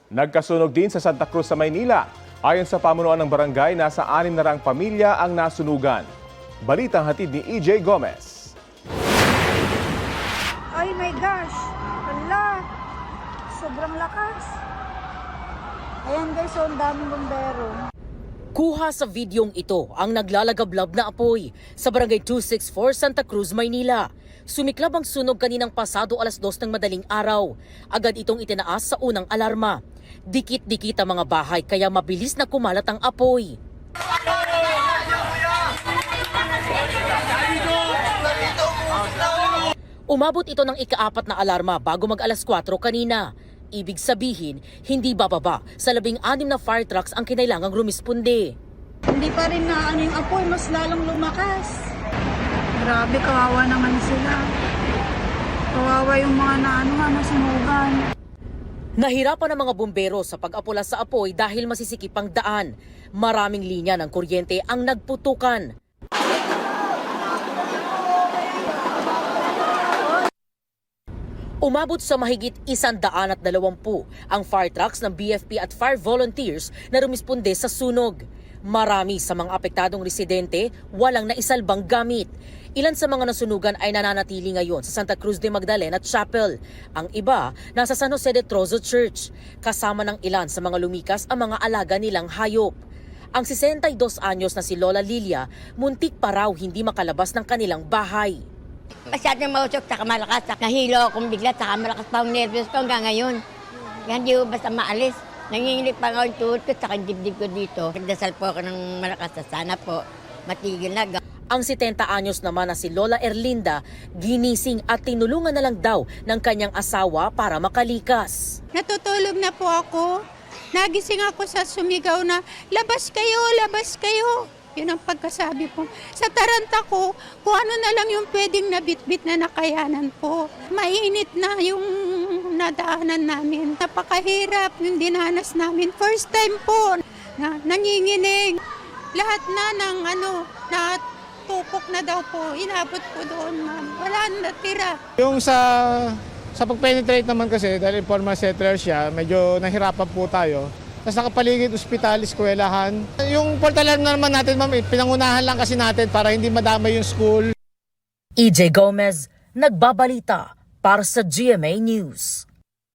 Nagkasunog din sa Santa Cruz sa Maynila. Ayon sa pamunuan ng barangay, nasa 6 na raang pamilya ang nasunugan. Balitang hatid ni EJ Gomez. Ay my gosh! Hala! Sobrang lakas! Ayan guys, so ang daming bombero. Kuha sa videong ito ang naglalagablab na apoy sa Barangay 264 Santa Cruz, Maynila. Sumiklab ang sunog kaninang pasado alas 2 ng madaling araw. Agad itong itinaas sa unang alarma. Dikit-dikit ang mga bahay kaya mabilis na kumalat ang apoy. Umabot ito ng ika-4 na alarma bago mag-alas 4 kanina. Ibig sabihin, hindi bababa sa 16 na fire trucks ang kinailangang rumisponde. Hindi pa rin na yung apoy, mas lalong lumakas. Grabe, kawawa naman sila. Kawawa yung mga nasunugan. Nahirapan ang mga bumbero sa pag-apula sa apoy dahil masisikip ang daan. Maraming linya ng kuryente ang nagputukan. Umabot sa mahigit 120 ang fire trucks ng BFP at fire volunteers na rumisponde sa sunog. Marami sa mga apektadong residente walang naisalbang gamit. Ilan sa mga nasunugan ay nananatili ngayon sa Santa Cruz de Magdalena Chapel. Ang iba nasa San Jose de Trozo Church. Kasama ng ilan sa mga lumikas ang mga alaga nilang hayop. Ang 62 anyos na si Lola Lilia, muntik pa raw hindi makalabas ng kanilang bahay. Masyadong mausok, saka malakas, nahilo akong bigla, saka malakas pa ang nervous ko hanggang ngayon. Kaya hindi ko basta maalis. Nanginginig pa nga ang tuhod ko, saka ang dibdib ko dito. Nagdasal po ako ng malakas na sana po matigil na. Ang 70 anyos naman na si Lola Erlinda, ginising at tinulungan na lang daw ng kanyang asawa para makalikas. Natutulog na po ako. Nagising ako sa sumigaw na, labas kayo, labas kayo. Yun ang pagkasabi po. Sa taranta ko, kung ano na lang yung pwedeng nabitbit na nakayanan po. Mainit na yung nadaanan namin. Napakahirap yung dinanas namin. First time po na nanginginig. Lahat na ng tupok na daw po. Inabot po doon, ma'am. Wala na natira. Yung sa pag-penetrate naman kasi, dahil informal settler siya, medyo nahirapan po tayo. Tapos nakapaligid, ospital, eskwelahan. Yung port alarm na naman natin, ma'am, pinangunahan lang kasi natin para hindi madamay yung school. EJ Gomez, nagbabalita para sa GMA News.